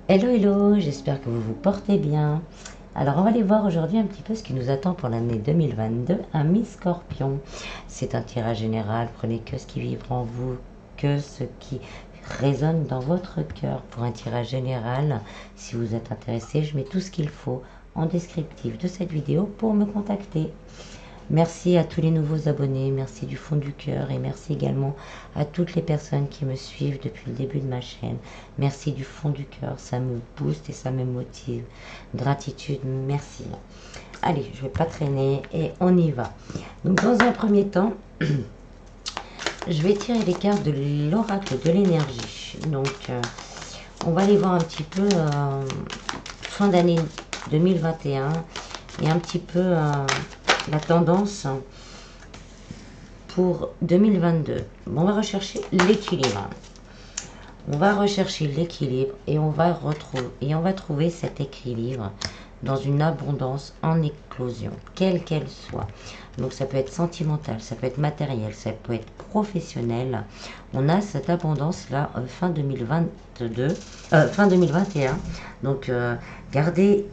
Hello, hello, j'espère que vous vous portez bien. Alors, on va aller voir aujourd'hui un petit peu ce qui nous attend pour l'année 2022, un mi-scorpion. C'est un tirage général, prenez que ce qui vivra en vous, que ce qui résonne dans votre cœur. Pour un tirage général, si vous êtes intéressé, je mets tout ce qu'il faut en descriptif de cette vidéo pour me contacter. Merci à tous les nouveaux abonnés, merci du fond du cœur et merci également à toutes les personnes qui me suivent depuis le début de ma chaîne. Merci du fond du cœur, ça me booste et ça me motive. Gratitude, merci. Allez, je ne vais pas traîner et on y va. Donc dans un premier temps, je vais tirer les cartes de l'oracle de l'énergie. Donc on va aller voir un petit peu fin d'année 2021 et un petit peu la tendance pour 2022. On va rechercher l'équilibre. On va rechercher l'équilibre et on va trouver cet équilibre dans une abondance en éclosion, quelle qu'elle soit. Donc ça peut être sentimental, ça peut être matériel, ça peut être professionnel. On a cette abondance là fin 2022, fin 2021. Donc gardez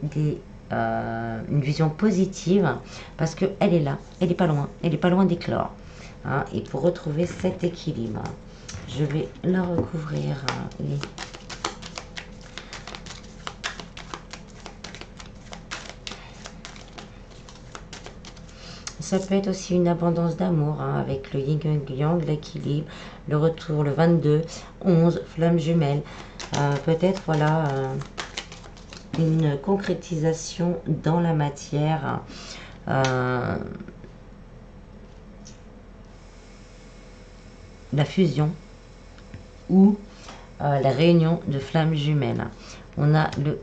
une vision positive parce que elle est là, elle est pas loin d'éclore. Hein, et pour retrouver cet équilibre, je vais la recouvrir. Ça peut être aussi une abondance d'amour hein, avec le yin et yang, l'équilibre, le retour, le 22, 11, flamme jumelle. Peut-être voilà une concrétisation dans la matière. La fusion ou la réunion de flammes jumelles. On a le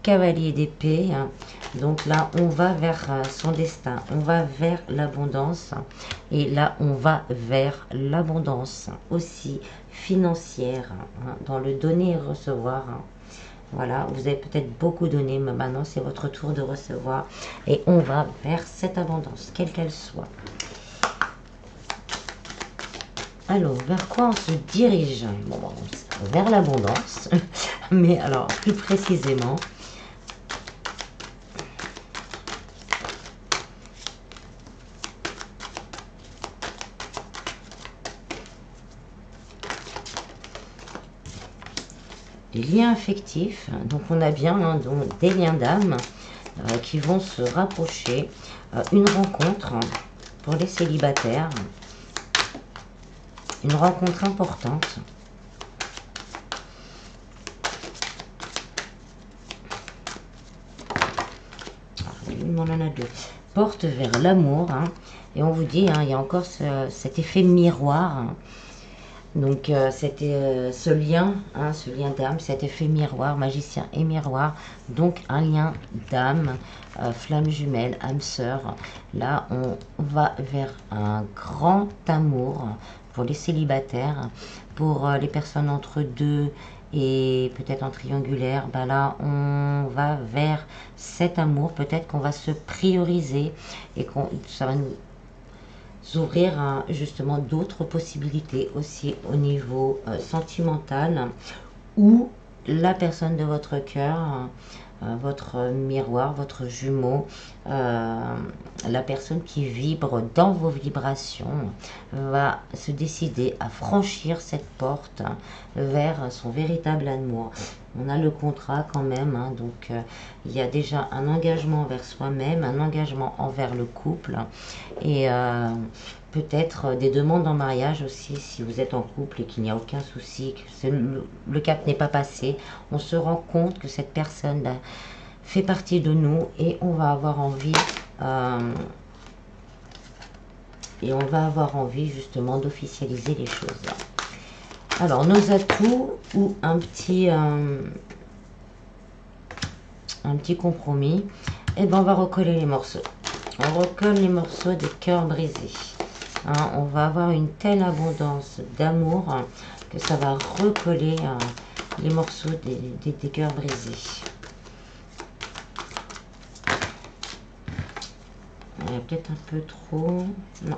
cavalier d'épée. Hein. Donc là, on va vers son destin. On va vers l'abondance. Et là, on va vers l'abondance aussi financière. Hein, dans le donner et recevoir. Hein. Voilà, vous avez peut-être beaucoup donné, mais maintenant, c'est votre tour de recevoir. Et on va vers cette abondance, quelle qu'elle soit. Alors, vers quoi on se dirige? Bon, vers l'abondance, mais alors, plus précisément, les liens affectifs, donc on a bien hein, donc, des liens d'âme qui vont se rapprocher, une rencontre pour les célibataires, une rencontre importante. On en a deux. Porte vers l'amour. Hein, et on vous dit, hein, il y a encore cet effet miroir. Hein, donc c'était ce lien d'âme, cet effet miroir, magicien et miroir. Donc un lien d'âme, flamme jumelle, âme sœur. Là on va vers un grand amour pour les célibataires, pour les personnes entre deux et peut-être en triangulaire. Ben là on va vers cet amour. Peut-être qu'on va se prioriser et ça va nous ouvrir à justement d'autres possibilités aussi au niveau sentimental ou la personne de votre cœur, votre miroir, votre jumeau, la personne qui vibre dans vos vibrations va se décider à franchir cette porte vers son véritable amour. On a le contrat quand même, hein, donc il y a déjà un engagement envers soi-même, un engagement envers le couple et peut-être des demandes en mariage aussi si vous êtes en couple et qu'il n'y a aucun souci, que le cap n'est pas passé. On se rend compte que cette personne là, fait partie de nous et on va avoir envie justement d'officialiser les choses. Alors nos atouts ou un petit compromis, et ben on va recoller les morceaux. On recolle les morceaux des cœurs brisés. Hein, on va avoir une telle abondance d'amour hein, que ça va recoller les morceaux des cœurs brisés. Il y a peut-être un peu trop. Non.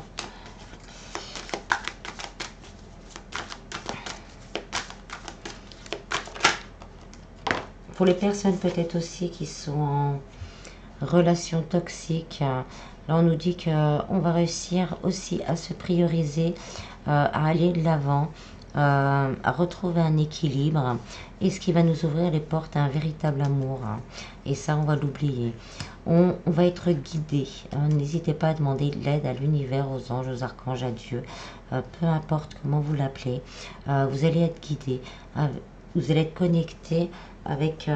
pour les personnes peut-être aussi qui sont en relation toxique, là on nous dit qu'on va réussir aussi à se prioriser, à aller de l'avant, à retrouver un équilibre, et ce qui va nous ouvrir les portes à un véritable amour, hein. Et ça, on va l'oublier. On va être guidé. N'hésitez pas à demander de l'aide à l'univers, aux anges, aux archanges, à Dieu, peu importe comment vous l'appelez. Vous allez être guidé, vous allez être connecté avec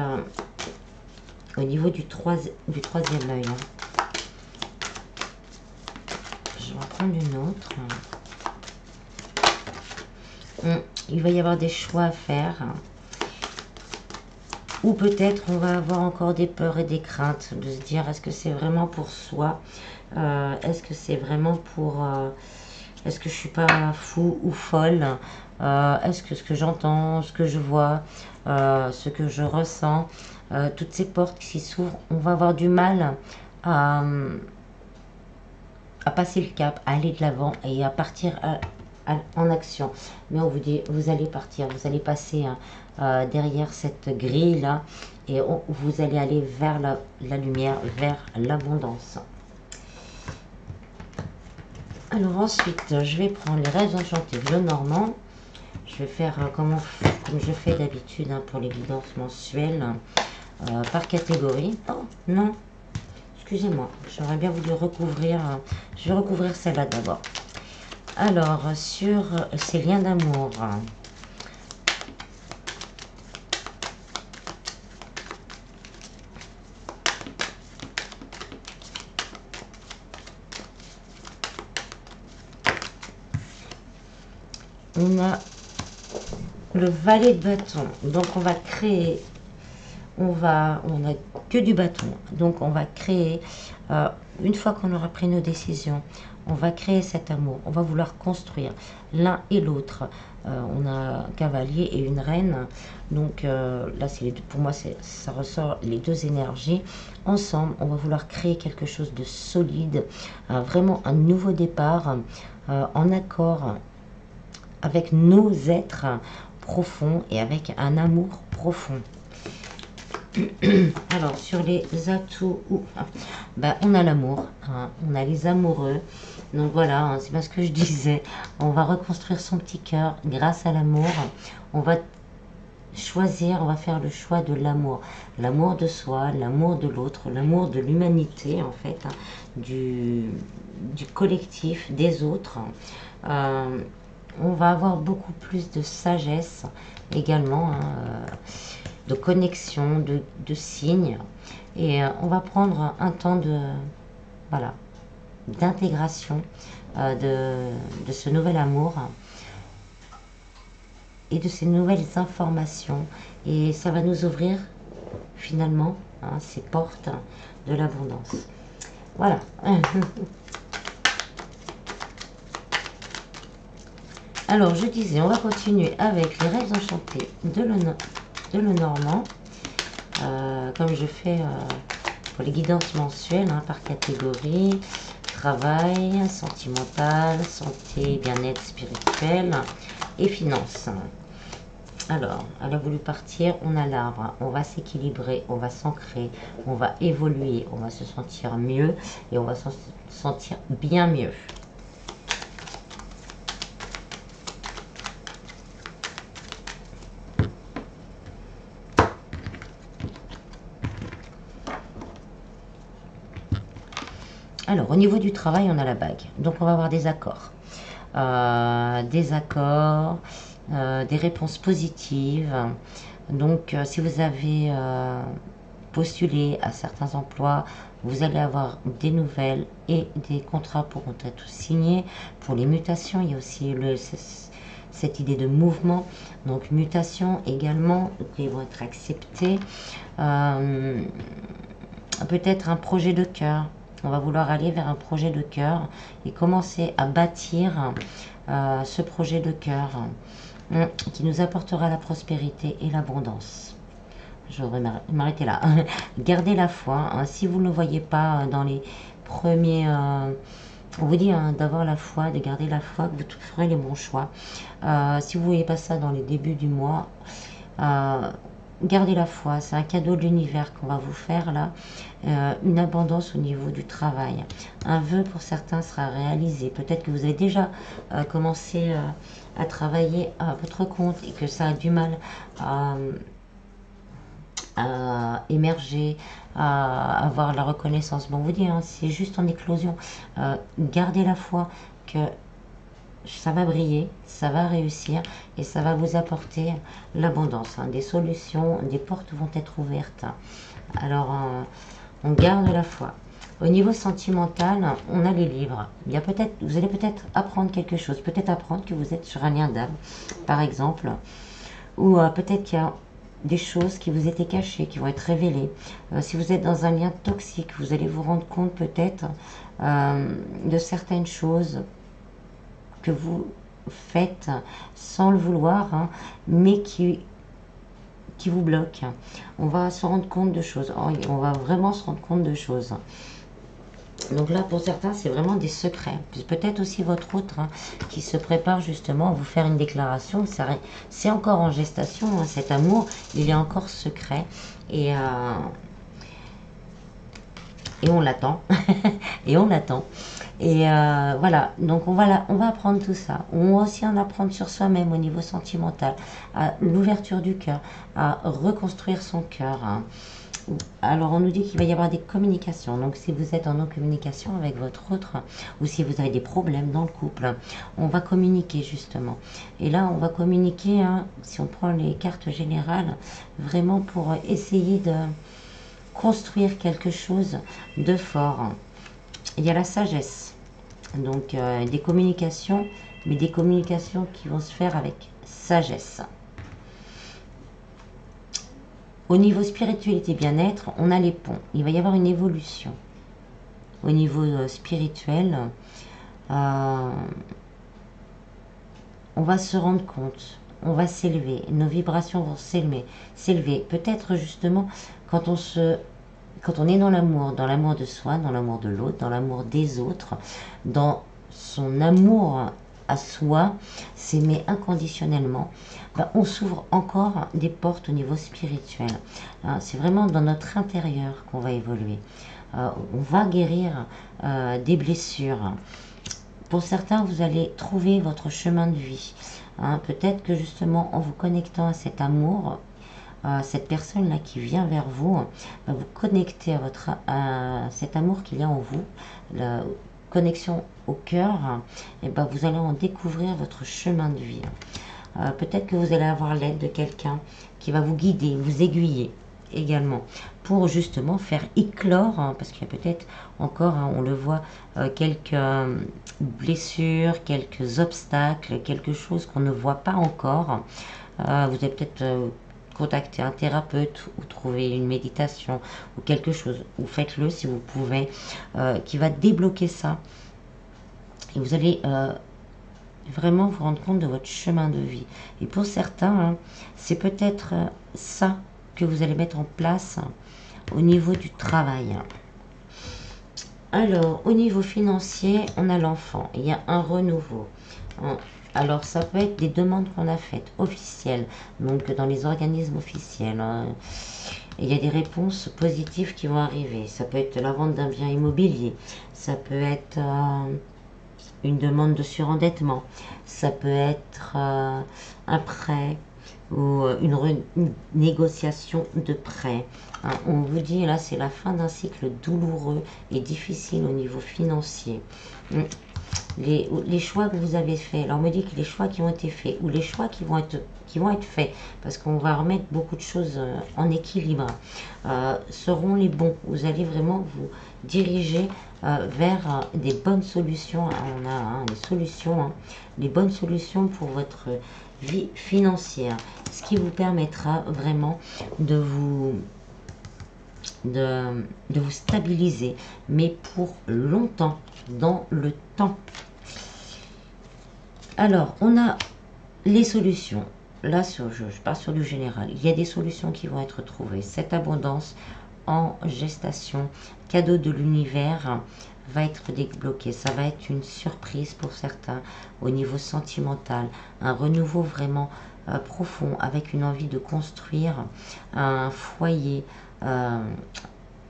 au niveau du troisième œil, hein. Je vais en prendre une autre. Il va y avoir des choix à faire. Ou peut-être on va avoir encore des peurs et des craintes de se dire est-ce que c'est vraiment pour soi, est-ce que c'est vraiment pour... est-ce que je suis pas fou ou folle, est-ce que ce que j'entends, ce que je vois, ce que je ressens, toutes ces portes qui s'ouvrent, on va avoir du mal à, à passer le cap, à aller de l'avant et à partir en action. Mais on vous dit, vous allez partir, vous allez passer derrière cette grille là et vous allez aller vers la lumière, vers l'abondance. Alors ensuite, je vais prendre les rêves enchantés le normand. Je vais faire comme je fais d'habitude, hein, pour les guidances mensuelles, par catégorie. Oh non, excusez-moi, j'aurais bien voulu recouvrir. Je vais recouvrir celle-là d'abord. Alors, sur ces liens d'amour, on a le valet de bâton. Donc, on va créer, on a que du bâton. Donc, on va créer, une fois qu'on aura pris nos décisions, on va créer cet amour. On va vouloir construire l'un et l'autre. On a un cavalier et une reine. Donc, là, pour moi, ça ressort les deux énergies. Ensemble, on va vouloir créer quelque chose de solide. Vraiment un nouveau départ, en accord avec nos êtres profonds et avec un amour profond. Alors, sur les atouts, on a l'amour, hein, on a les amoureux. Donc voilà, hein, c'est bien ce que je disais. On va reconstruire son petit cœur grâce à l'amour. On va choisir, on va faire le choix de l'amour. L'amour de soi, l'amour de l'autre, l'amour de l'humanité, en fait, hein, du collectif, des autres. On va avoir beaucoup plus de sagesse également, hein, de connexion, de signes. Et on va prendre un temps d'intégration de ce nouvel amour et de ces nouvelles informations. Et ça va nous ouvrir finalement, hein, ces portes de l'abondance. Voilà. Alors, je disais, on va continuer avec les rêves enchantés de Lenormand, comme je fais pour les guidances mensuelles, hein, par catégorie: travail, sentimental, santé, bien-être spirituel et finances. Alors, elle a voulu partir, on a l'arbre, on va s'équilibrer, on va s'ancrer, on va évoluer, on va se sentir mieux et on va se sentir bien mieux. Alors, au niveau du travail, on a la bague. Donc, on va avoir des accords. Des réponses positives. Donc, si vous avez postulé à certains emplois, vous allez avoir des nouvelles et des contrats pourront être signés. Pour les mutations, il y a aussi cette idée de mouvement. Donc, mutation également, qui vont être acceptées. Peut-être un projet de cœur. On va vouloir aller vers un projet de cœur et commencer à bâtir ce projet de cœur qui nous apportera la prospérité et l'abondance. Je vais m'arrêter là. Gardez la foi. Hein. Si vous ne le voyez pas dans les premiers... on vous dit, hein, d'avoir la foi, de garder la foi, que vous ferez les bons choix. Si vous ne voyez pas ça dans les débuts du mois, gardez la foi, c'est un cadeau de l'univers qu'on va vous faire là. Une abondance au niveau du travail. Un vœu pour certains sera réalisé. Peut-être que vous avez déjà commencé à travailler à votre compte et que ça a du mal à émerger, à avoir la reconnaissance. Bon, vous dit, hein, c'est juste en éclosion. Gardez la foi que ça va briller, ça va réussir et ça va vous apporter l'abondance. Hein. Des solutions, des portes vont être ouvertes. Alors, on garde la foi. Au niveau sentimental, on a les livres. Il y a peut-être, vous allez peut-être apprendre quelque chose, peut-être apprendre que vous êtes sur un lien d'âme, par exemple, ou peut-être qu'il y a des choses qui vous étaient cachées, qui vont être révélées. Si vous êtes dans un lien toxique, vous allez vous rendre compte peut-être de certaines choses que vous faites sans le vouloir, hein, mais qui vous bloquent. On va se rendre compte de choses. On va vraiment se rendre compte de choses. Donc là, pour certains, c'est vraiment des secrets. Peut-être aussi votre autre hein, qui se prépare justement à vous faire une déclaration. C'est encore en gestation, hein, cet amour, il est encore secret. Et on l'attend. Et on l'attend. Et voilà, donc on va apprendre tout ça. On va aussi en apprendre sur soi-même au niveau sentimental, à l'ouverture du cœur, à reconstruire son cœur. Hein. Alors on nous dit qu'il va y avoir des communications. Donc si vous êtes en non-communication avec votre autre, ou si vous avez des problèmes dans le couple, on va communiquer justement. Et là on va communiquer, hein, si on prend les cartes générales, vraiment pour essayer de construire quelque chose de fort. Il y a la sagesse, donc des communications, mais des communications qui vont se faire avec sagesse. Au niveau spiritualité bien-être, on a les ponts. Il va y avoir une évolution. Au niveau spirituel, on va se rendre compte, on va s'élever, nos vibrations vont s'élever. Peut-être justement quand on est dans l'amour de soi, dans l'amour de l'autre, dans l'amour des autres, dans son amour à soi, s'aimer inconditionnellement, on s'ouvre encore des portes au niveau spirituel. C'est vraiment dans notre intérieur qu'on va évoluer. On va guérir des blessures. Pour certains, vous allez trouver votre chemin de vie. Peut-être que justement, en vous connectant à cet amour, cette personne-là qui vient vers vous, va vous connecter à cet amour qu'il y a en vous, la connexion au cœur, et vous allez en découvrir votre chemin de vie. Peut-être que vous allez avoir l'aide de quelqu'un qui va vous guider, vous aiguiller également, pour justement faire éclore, parce qu'il y a peut-être encore, on le voit, quelques blessures, quelques obstacles, quelque chose qu'on ne voit pas encore. Vous allez peut-être contacter un thérapeute ou trouver une méditation ou quelque chose, ou faites-le si vous pouvez, qui va débloquer ça. Et vous allez vraiment vous rendre compte de votre chemin de vie. Et pour certains, hein, c'est peut-être ça que vous allez mettre en place au niveau du travail. Alors, au niveau financier, on a l'enfant. Il y a un renouveau. Alors, ça peut être des demandes qu'on a faites, officielles, donc dans les organismes officiels. Il y a des réponses positives qui vont arriver. Ça peut être la vente d'un bien immobilier. Ça peut être une demande de surendettement. Ça peut être un prêt ou une négociation de prêt. On vous dit, là, c'est la fin d'un cycle douloureux et difficile au niveau financier. Les choix que vous avez faits, alors on me dit que les choix qui ont été faits, ou les choix qui vont être faits, parce qu'on va remettre beaucoup de choses en équilibre, seront les bons. Vous allez vraiment vous diriger vers des bonnes solutions. On a les solutions, les bonnes solutions pour votre vie financière, ce qui vous permettra vraiment de vous stabiliser, mais pour longtemps, dans le temps. Alors, on a les solutions. Là, je pars sur du général. Il y a des solutions qui vont être trouvées. Cette abondance en gestation, cadeau de l'univers, va être débloqué. Ça va être une surprise pour certains au niveau sentimental. Un renouveau vraiment profond, avec une envie de construire un foyer, un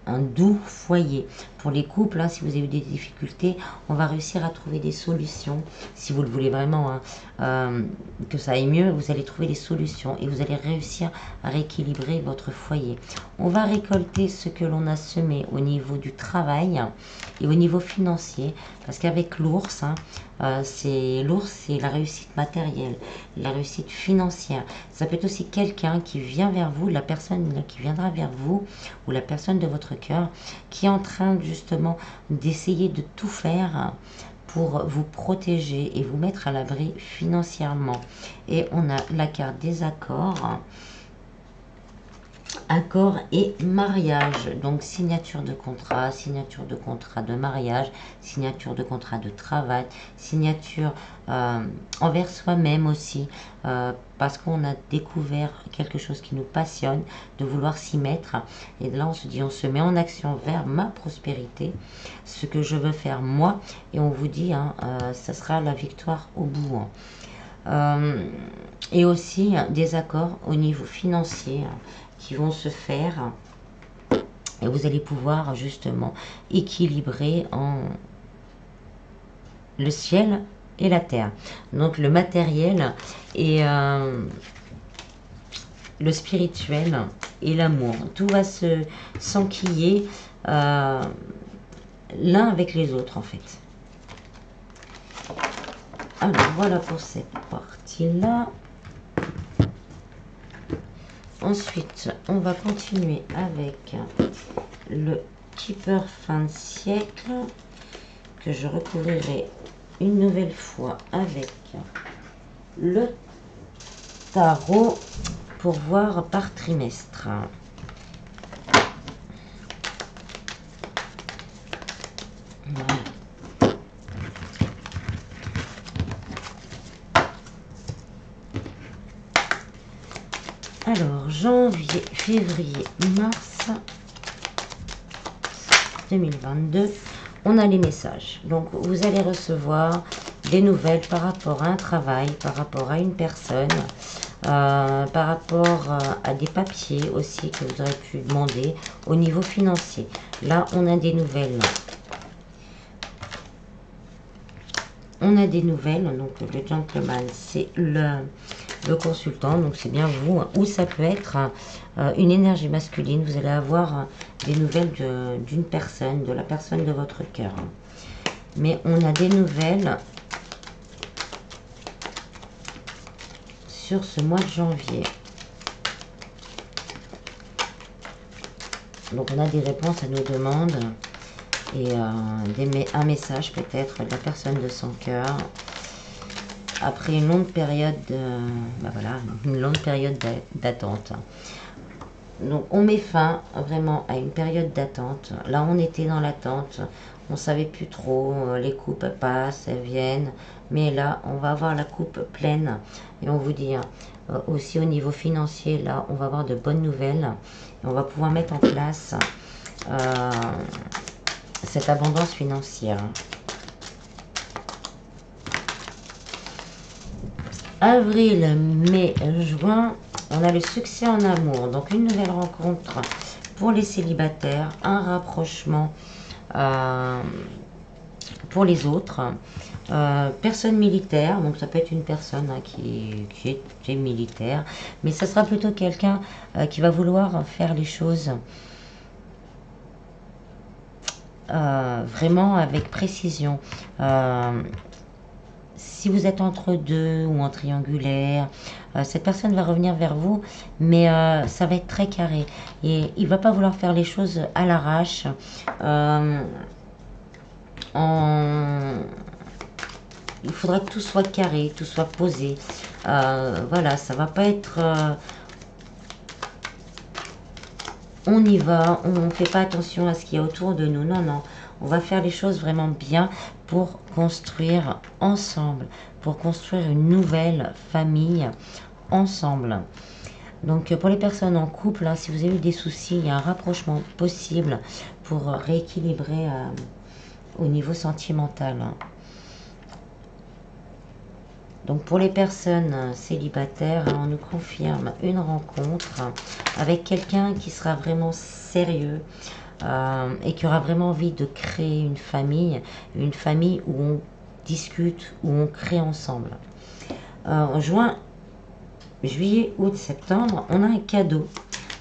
doux foyer. Pour les couples, si vous avez eu des difficultés, on va réussir à trouver des solutions. Si vous le voulez vraiment, que ça aille mieux, vous allez trouver des solutions et vous allez réussir à rééquilibrer votre foyer. On va récolter ce que l'on a semé au niveau du travail et au niveau financier, parce qu'avec l'ours, c'est la réussite matérielle, la réussite financière. Ça peut être aussi quelqu'un qui vient vers vous, la personne qui viendra vers vous, ou la personne de votre cœur, qui est en train justement d'essayer de tout faire pour vous protéger et vous mettre à l'abri financièrement. Et on a la carte des accords. Accord et mariage, donc signature de contrat de mariage, signature de contrat de travail, signature envers soi-même aussi, parce qu'on a découvert quelque chose qui nous passionne, de vouloir s'y mettre. Et là, on se dit, on se met en action vers ma prospérité, ce que je veux faire moi, et on vous dit, ça sera la victoire au bout. Et aussi des accords au niveau financier qui vont se faire et vous allez pouvoir justement équilibrer le ciel et la terre. Donc le matériel et le spirituel et l'amour. Tout va s'enquiller l'un avec les autres en fait. Alors voilà pour cette partie-là. Ensuite, on va continuer avec le Keeper fin de siècle, que je recouvrirai une nouvelle fois avec le tarot pour voir par trimestre. Voilà. Alors, janvier, février, mars 2022, on a les messages. Donc, vous allez recevoir des nouvelles par rapport à un travail, par rapport à une personne, par rapport à des papiers aussi que vous aurez pu demander au niveau financier. Là, on a des nouvelles. On a des nouvelles, donc le gentleman, c'est le consultant, donc c'est bien vous, ou ça peut être une énergie masculine. Vous allez avoir des nouvelles d'une personne, de la personne de votre cœur. Mais on a des nouvelles sur ce mois de janvier. Donc on a des réponses à nos demandes et un message peut-être de la personne de son cœur. Après une longue période, une longue période d'attente. Donc on met fin vraiment à une période d'attente. Là on était dans l'attente, on savait plus trop, les coupes passent, elles viennent, mais là on va avoir la coupe pleine. Et on vous dit aussi au niveau financier, là on va avoir de bonnes nouvelles. Et on va pouvoir mettre en place cette abondance financière. Avril, mai, juin, on a le succès en amour. Donc une nouvelle rencontre pour les célibataires, un rapprochement pour les autres. Personne militaire, donc ça peut être une personne qui est militaire, mais ça sera plutôt quelqu'un qui va vouloir faire les choses vraiment avec précision. Si vous êtes entre deux ou en triangulaire, cette personne va revenir vers vous, mais ça va être très carré. Et il ne va pas vouloir faire les choses à l'arrache. Il faudra que tout soit carré, tout soit posé. Voilà, ça va pas être... on y va, on ne fait pas attention à ce qu'il y a autour de nous. Non, non. On va faire les choses vraiment bien pour construire ensemble, pour construire une nouvelle famille ensemble. Donc pour les personnes en couple, si vous avez eu des soucis, il y a un rapprochement possible pour rééquilibrer au niveau sentimental. Donc pour les personnes célibataires, on nous confirme une rencontre avec quelqu'un qui sera vraiment sérieux et qui aura vraiment envie de créer une famille où on discute, où on crée ensemble. En juin, juillet, août, septembre, on a un cadeau.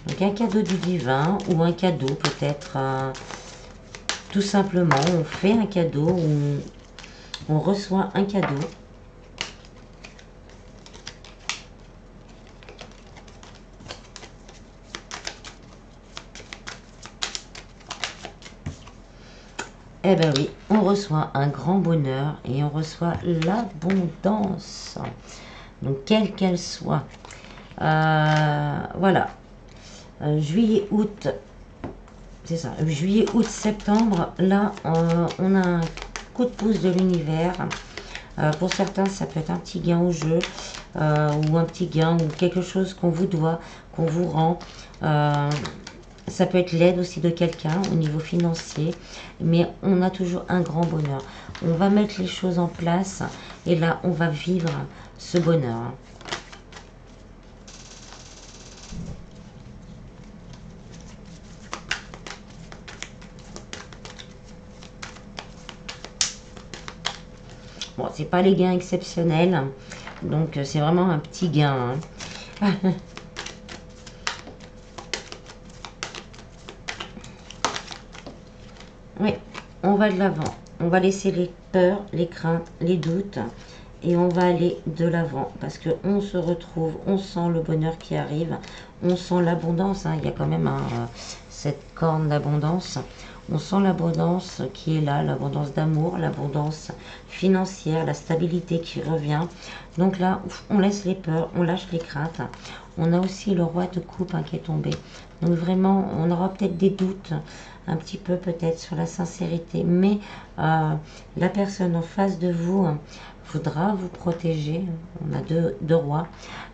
Donc un cadeau du divin ou un cadeau peut-être tout simplement, on fait un cadeau ou on reçoit un cadeau. Eh ben oui, on reçoit un grand bonheur et on reçoit l'abondance. Donc, quelle qu'elle soit. Voilà. Juillet, août, c'est ça. Juillet, août, septembre, là, on a un coup de pouce de l'univers. Pour certains, ça peut être un petit gain au jeu, ou un petit gain, ou quelque chose qu'on vous doit, qu'on vous rend. Ça peut être l'aide aussi de quelqu'un au niveau financier, mais on a toujours un grand bonheur. On va mettre les choses en place et là, on va vivre ce bonheur. Bon, c'est pas les gains exceptionnels, donc c'est vraiment un petit gain. Hein. Oui, on va de l'avant. On va laisser les peurs, les craintes, les doutes et on va aller de l'avant parce que on se retrouve, on sent le bonheur qui arrive, on sent l'abondance. Hein, il y a quand même cette corne d'abondance. On sent l'abondance qui est là, l'abondance d'amour, l'abondance financière, la stabilité qui revient. Donc là, on laisse les peurs, on lâche les craintes. On a aussi le roi de coupe qui est tombé. Donc vraiment, on aura peut-être des doutes, un petit peu peut-être sur la sincérité. Mais la personne en face de vous voudra vous protéger. On a deux rois.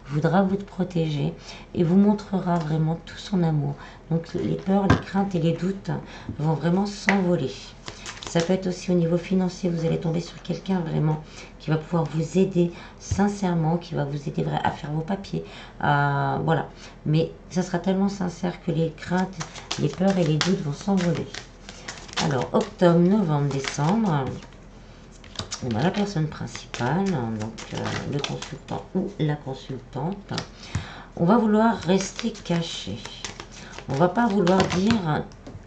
Voudra vous protéger et vous montrera vraiment tout son amour. Donc les peurs, les craintes et les doutes vont vraiment s'envoler. Ça peut être aussi au niveau financier, vous allez tomber sur quelqu'un vraiment qui va pouvoir vous aider sincèrement, qui va vous aider à faire vos papiers. Voilà. Mais ça sera tellement sincère que les craintes, les peurs et les doutes vont s'envoler. Alors, octobre, novembre, décembre, on a la personne principale, donc le consultant ou la consultante. On va vouloir rester caché. On va pas vouloir dire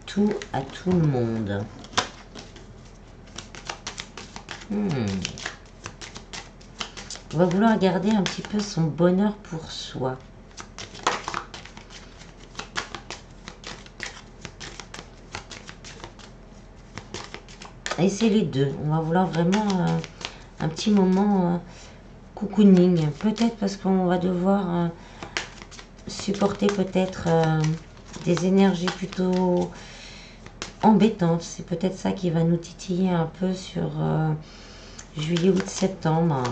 tout à tout le monde. On va vouloir garder un petit peu son bonheur pour soi. Et c'est les deux. On va vouloir vraiment un petit moment cocooning. Peut-être parce qu'on va devoir supporter peut-être des énergies plutôt embêtantes. C'est peut-être ça qui va nous titiller un peu sur juillet, août, septembre.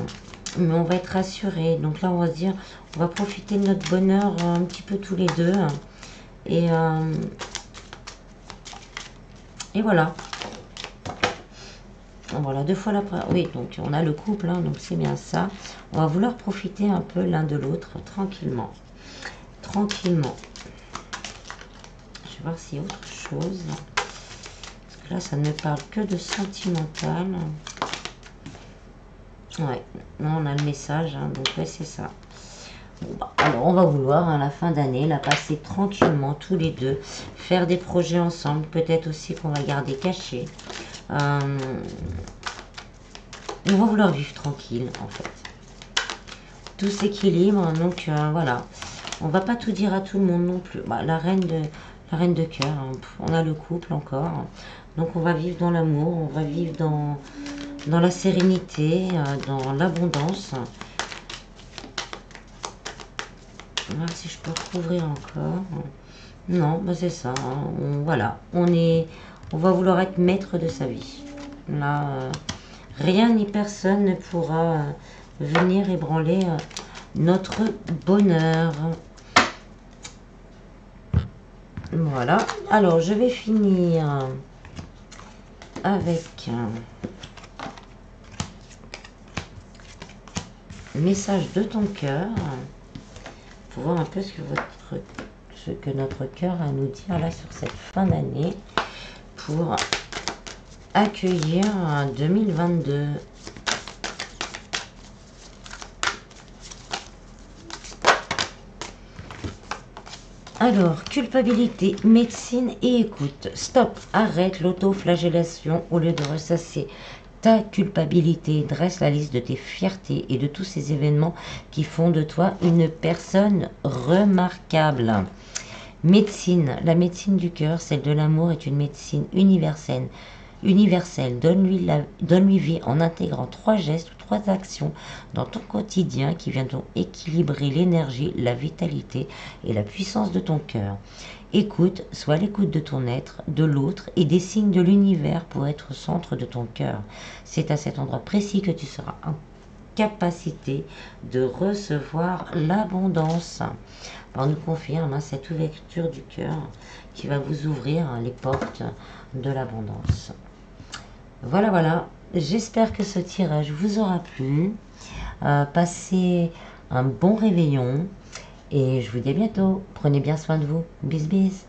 Mais on va être rassurés. Donc là, on va se dire, on va profiter de notre bonheur un petit peu tous les deux. Et voilà. Voilà, deux fois la... Oui, donc on a le couple, hein, donc c'est bien ça. On va vouloir profiter un peu l'un de l'autre, tranquillement. Tranquillement. Je vais voir s'il y a autre chose. Parce que là, ça ne me parle que de sentimental. Ouais, là, on a le message, hein, donc ouais, c'est ça. Bon, bah, alors, on va vouloir, à la fin d'année, la passer tranquillement, tous les deux. Faire des projets ensemble, peut-être aussi qu'on va garder caché. On va vouloir vivre tranquille en fait. Tout s'équilibre, donc voilà. On va pas tout dire à tout le monde non plus. Bah, la reine de cœur, hein, on a le couple encore. Donc on va vivre dans l'amour, on va vivre dans la sérénité, dans l'abondance. On va voir si je peux recouvrir encore. Non, bah c'est ça. Hein. Voilà, on va vouloir être maître de sa vie. Là, rien ni personne ne pourra venir ébranler notre bonheur. Voilà. Alors, je vais finir avec message de ton cœur pour voir un peu ce que notre cœur a à nous dire là sur cette fin d'année pour accueillir 2022. Alors, culpabilité, médecine et écoute. Stop, arrête l'autoflagellation au lieu de ressasser ta culpabilité. Dresse la liste de tes fiertés et de tous ces événements qui font de toi une personne remarquable. Médecine, la médecine du cœur, celle de l'amour, est une médecine universelle. Donne-lui vie en intégrant 3 gestes ou 3 actions dans ton quotidien qui viendront équilibrer l'énergie, la vitalité et la puissance de ton cœur. Écoute, sois à l'écoute de ton être, de l'autre et des signes de l'univers pour être au centre de ton cœur. C'est à cet endroit précis que tu seras en capacité de recevoir l'abondance. On nous confirme cette ouverture du cœur qui va vous ouvrir les portes de l'abondance. Voilà, voilà. J'espère que ce tirage vous aura plu. Passez un bon réveillon et je vous dis à bientôt. Prenez bien soin de vous. Bis bis.